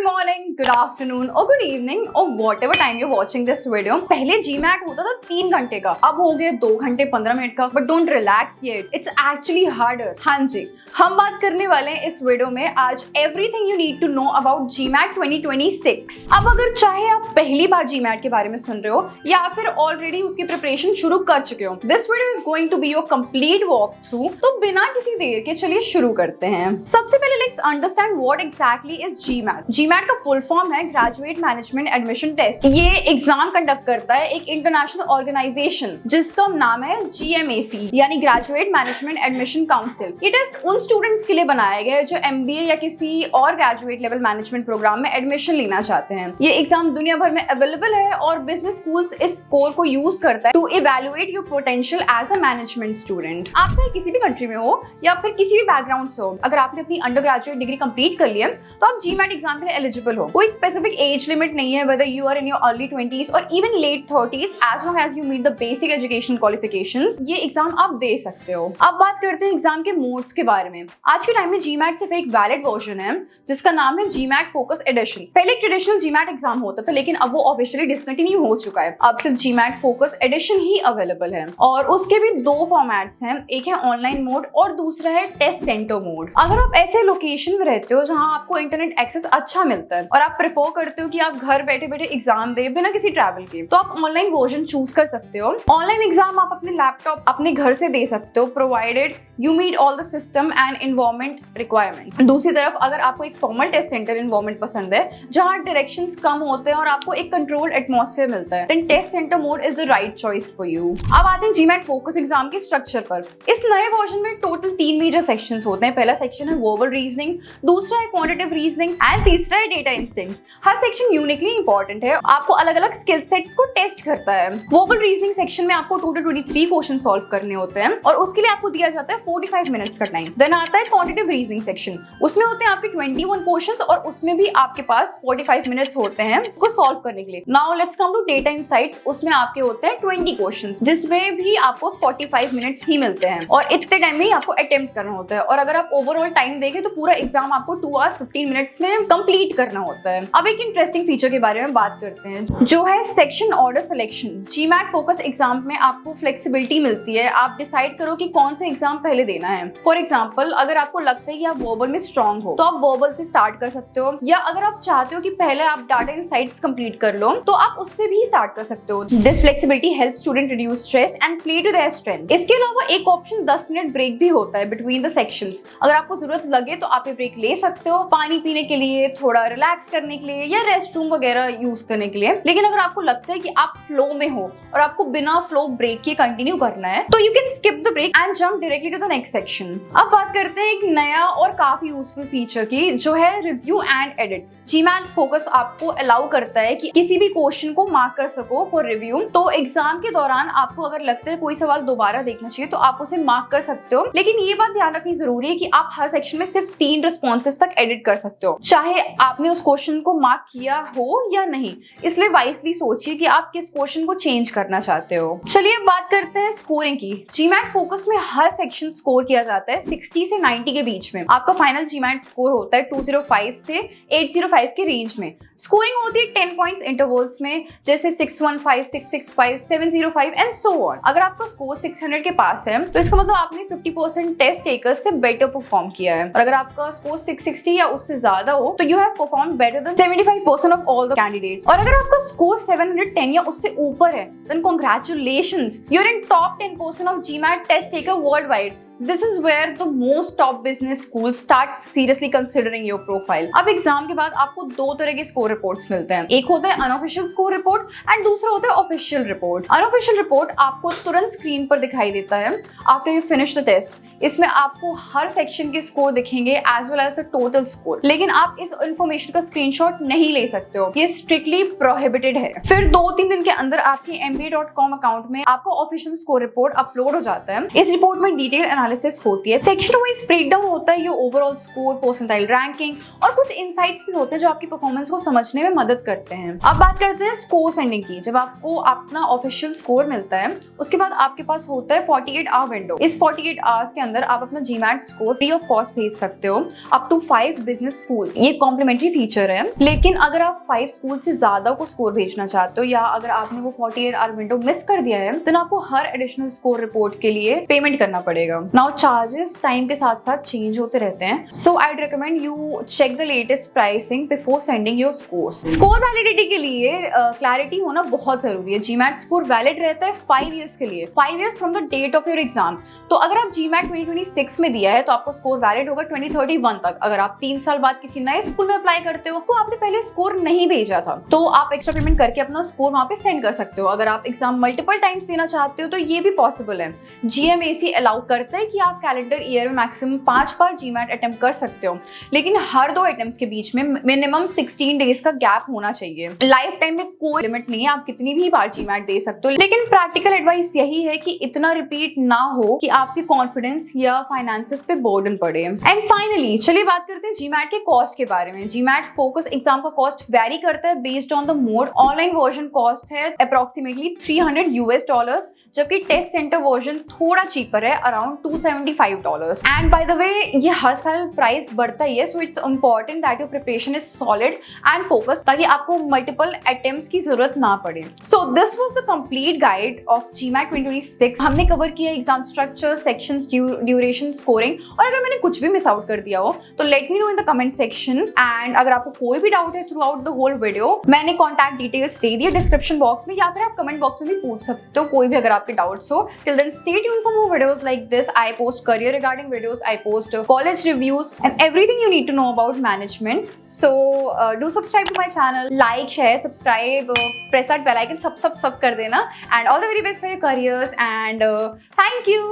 morning, good afternoon or good evening or whatever time you're watching this video. पहले GMAT होता था 3 घंटे का, अब हो गया 2 घंटे 15 मिनट का. But don't relax yet. It's actually harder. हाँ जी, हम बात करने वाले हैं इस वीडियो में आज everything you need to know about GMAT 2026. अब अगर चाहे आप पहली बार GMAT के बारे में सुन रहे हो या फिर ऑलरेडी उसकी प्रिपरेशन शुरू कर चुके हो, this video is going to be your complete walk through. तो बिना किसी देर के चलिए शुरू करते हैं. सबसे पहले let's understand what exactly is GMAT. GMAT का फुल फॉर्म है ग्रेजुएट मैनेजमेंट एडमिशन टेस्ट. ये एग्जाम कंडक्ट करता है एक इंटरनेशनल ऑर्गेनाइजेशन जिसका नाम है GMAC यानी ग्रेजुएट मैनेजमेंट एडमिशन काउंसिल. ये टेस्ट उन स्टूडेंट्स के लिए बनाया गया है जो MBA या किसी और ग्रेजुएट लेवल मैनेजमेंट प्रोग्राम में एडमिशन लेना चाहते हैं. ये एग्जाम दुनिया भर में अवेलेबल है और बिजनेस स्कूल्स इस स्कोर को यूज करता है to evaluate your potential as a management student. आप चाहे किसी भी कंट्री में हो या फिर किसी भी बैकग्राउंड से हो, अगर आपने अपनी अंडर ग्रेजुएट डिग्री कंप्लीट कर ली है तो आप GMAT एग्जाम के लिए एलिजिबल हो. कोई स्पेसिफिक एज लिमिट नहीं है whether you are in your early 20s or even late 30s as long as you meet the basic education qualifications. ये एग्जाम आप दे सकते हो. अब बात करते हैं एग्जाम के मोड्स के बारे में. आज के टाइम में GMAT सिर्फ एक वैलिड वर्जन है जिसका नाम है GMAT फोकस एडिशन. पहले ट्रेडिशनल GMAT एग्जाम होता था लेकिन अब वो ऑफिशियली डिसकंटिन्यू हो चुका है. अब सिर्फ GMAT फोकस एडिशन ही अवेलेबल है और उसके भी 2 फॉर्मेट्स हैं. एक है ऑनलाइन मोड और दूसरा है टेस्ट सेंटर मोड. अगर आप ऐसे लोकेशन में रहते हो जहां आपको इंटरनेट एक्सेस अच्छा मिलता है और आप प्रेफर करते हो कि आप घर बैठे बैठे एग्जाम दे बिना किसी ट्रैवल के, तो आप ऑनलाइन वर्जन चूज कर सकते हो. ऑनलाइन एग्जाम आप अपने लैपटॉप अपने घर से दे सकते हो provided you meet all the system and environment requirement. दूसरी तरफ अगर आपको एक फॉर्मल टेस्ट सेंटर एनवायरनमेंट पसंद है जहां डायरेक्शंस कम होते हैं और आपको एक कंट्रोल्ड एटमॉस्फेयर मिलता है, then test centre mode is the right choice for you. अब आते हैं GMAT फोकस एग्जाम के स्ट्रक्चर पर. इस नए वर्जन में टोटल 3 मेजर सेक्शंस होते हैं. पहला सेक्शन है वर्बल रीजनिंग, दूसरा है क्वांटिटेटिव रीजनिंग एंड तीसरा है डेटा इंस्टिंक्ट्स. हर सेक्शन यूनिकली इंपॉर्टेंट है, आपको अलग अलग स्किल सेट्स को टेस्ट करता है. वर्बल रीजनिंग सेक्शन में आपको टोटल 23 क्वेश्चन सॉल्व करने होते हैं और उसके लिए आपको दिया जाता है 45 मिनट्स का टाइम. देन आता है क्वांटिटेटिव रीजनिंग सेक्शन. उसमें होते हैं आपके 21 क्वेश्चंस और उसमें भी आपके पास 45 मिनट्स होते हैं उसको सॉल्व करने के लिए. Now let's come to data insights. उसमें आपके होते हैं 20 क्वेश्चंस जिसमें भी आपको 45 मिनट्स ही मिलते हैं और इतने टाइम में ही आपको अटेम्प्ट करना होता है. और अगर आप ओवरऑल टाइम देखें तो पूरा एग्जाम आपको 2 hours 15 मिनट्स में कंप्लीट करना होता है. अब एक इंटरेस्टिंग फीचर के बारे में बात करते हैं जो है section order selection. GMAT focus exam में आपको फ्लेक्सिबिलिटी मिलती है. आप डिसाइड करो कि कौन सा एग्जाम पहले देना है. फॉर एग्जाम्पल अगर आपको लगता है कि आप वर्बल में स्ट्रॉन्ग हो तो आप वर्बल से स्टार्ट कर सकते हो, या अगर आप चाहते हो कि पहले आप डाटा इनसाइट्स कंप्लीट कर लो तो आप उससे भी स्टार्ट कर सकते हो. This flexibility help student reduce stress and play to their strength. इसके अलावा एक ऑप्शन 10 मिनट ब्रेक भी होता है बिटवीन द सेक्शंस. अगर आपको जरूरत लगे तो आप ये ब्रेक ले सकते हो पानी पीने के लिए, थोड़ा रिलैक्स करने के लिए या रेस्ट रूम वगैरह यूज करने के लिए. लेकिन अगर आपको लगता है कि आप फ्लो में हो और आपको बिना फ्लो ब्रेक के कंटिन्यू करना है तो you can skip the break and jump directly to the next section. अब बात करते हैं एक नया और काफी यूजफुल फीचर की जो है review and edit. GMAT focus आपको अलाउ करता है कि किसी भी क्वेश्चन को मार्क कर सको फॉर रिव्यू. तो एग्जाम के दौरान आपको अगर लगता है कोई सवाल दोबारा देखना चाहिए तो आप उसे मार्क कर सकते हो. लेकिन ये बात ध्यान रखनी जरूरी है कि आप हर सेक्शन में सिर्फ 3 रिस्पॉन्सेज तक एडिट कर सकते हो चाहे आपने उस क्वेश्चन को मार्क किया हो या नहीं. इसलिए वाइसली सोचिए कि आप किस क्वेश्चन को चेंज करना चाहते हो. चलिए अब बात करते हैं स्कोरिंग की. GMAT फोकस में हर सेक्शन स्कोर किया जाता है 60 से 90 के बीच में. आपका फाइनल GMAT स्कोर होता है 205 से 805 के रेंज में. स्कोरिंग होती है 10 पॉइंट्स इंटरवल्स में जैसे 615, 665, 705 एंड सो ऑन. अगर आपका स्कोर 600 के पास है तो इसका मतलब आपने 50% टेस्ट टेकर्स से बेटर परफॉर्म किया है. और अगर आपका स्कोर 660 या उससे ज्यादा हो तो you have perform better than 75% of all the candidates. और अगर आपका स्कोर 710 या उससे ऊपर है then congratulations, you are in top 10% of GMAT test taker world wide. This is where the most top business schools start seriously considering your profile. अब exam के बाद आपको 2 तरह के स्कोर रिपोर्ट्स मिलते हैं. एक होता है अनऑफिशियल स्कोर रिपोर्ट एंड दूसरा होता है ऑफिशियल रिपोर्ट. अनऑफिशियल रिपोर्ट आपको तुरंत स्क्रीन पर दिखाई देता है after you finish the test. इसमें आपको हर सेक्शन के स्कोर दिखेंगे as well as the total score. लेकिन आप इस इंफॉर्मेशन का स्क्रीनशॉट नहीं ले सकते हो, ये स्ट्रिक्टली प्रोहिबिटेड है. फिर 2-3 दिन के अंदर आपके MBA.com अकाउंट में आपका ऑफिशियल स्कोर रिपोर्ट अपलोड हो जाता है. इस रिपोर्ट में डिटेल एनालिसिस होती है, सेक्शन वाइज ब्रेकडाउन होता है, ये ओवरऑल स्कोर, परसेंटाइल रैंकिंग और कुछ इनसाइट्स भी होते हैं जो आपकी परफॉर्मेंस को समझने में मदद करते हैं. अब बात करते हैं स्कोर सेंडिंग की. जब आपको अपना ऑफिशियल स्कोर मिलता है उसके बाद आपके पास होता है 48 आवर विंडो. इस 48 आवर्स के अंदर आप अपना GMAT score free of cost भेज सकते हो अप टू 5 बिजनेस स्कूल। ये कॉम्प्लीमेंट्री फीचर है, लेकिन अगर आप 5 स्कूल से ज्यादा को स्कोर भेजना चाहते हो या अगर आपने वो 48 आवर विंडो मिस कर दिया है तो आपको हर एडिशनल स्कोर रिपोर्ट के लिए पेमेंट करना पड़ेगा। नाउ चार्जेस टाइम के साथ साथ चेंज होते रहते हैं, so I recommend you check the latest pricing before sending your scores. Score validity के लिए क्लैरिटी होना बहुत जरूरी है। GMAT स्कोर वैलिड रहता है 5 ईयर्स के लिए, 5 years from the date of your exam. तो अगर आप GMAT 2026 में दिया है तो आपको स्कोर वैलिड होगा 2031 तक। अगर आप 3 साल बाद किसी नए स्कूल में अप्लाई करते हो तो आपने पहले स्कोर नहीं भेजा था तो आप एक्स्ट्रा पेमेंट करके अपना स्कोर वहां पे सेंड कर सकते हो। अगर आप एग्जाम मल्टीपल टाइम्स देना चाहते हो तो ये भी पॉसिबल है। GMAC अलाउ करता है कि आप कैलेंडर ईयर में मैक्सिमम 5 बार GMAT अटेम्प्ट कर सकते हो, लेकिन हर 2 अटेम्प्ट्स के बीच में मिनिमम 16 डेज का गैप होना चाहिए। लाइफ टाइम में कोई लिमिट नहीं है, आप कितनी भी बार GMAT दे सकते हो, लेकिन प्रैक्टिकल एडवाइस यही है कि इतना रिपीट ना हो कि आपके कॉन्फिडेंस या फाइनेंसेस पे बर्डन पड़े। एंड फाइनली चलिए बात करते हैं GMAT के कॉस्ट के बारे में। GMAT फोकस एग्जाम का कॉस्ट वेरी करता है based on the mode. Online version cost है अप्रोक्सीमेटली $300, जबकि टेस्ट सेंटर वर्जन थोड़ा चीपर है, around $275। And by the way ये हर साल प्राइस बढ़ता ही है, so it's important that your preparation is solid and focus, ताकि आपको मल्टीपल अटेम्प्ट्स की जरूरत ना पड़े। So this was the complete guide of GMAT 2026। हमने कवर किया exam structure, sections, duration, scoring, और अगर मैंने कुछ भी मिस आउट कर दिया हो तो let me know in the comment section. And अगर आपको कोई भी डाउट है throughout the whole video, मैंने कॉन्टैक्ट डिटेल्स दे दिए डिस्क्रिप्शन बॉक्स में, या फिर आप कमेंट बॉक्स में भी पूछ सकते हो कोई भी अगर आपके doubts. So till then stay tuned for more videos like this. I post career regarding videos, I post college reviews and everything you need to know about management. So do subscribe to my channel, like, share, subscribe, press that bell icon, sub कर देना, and all the very best for your careers, and thank you.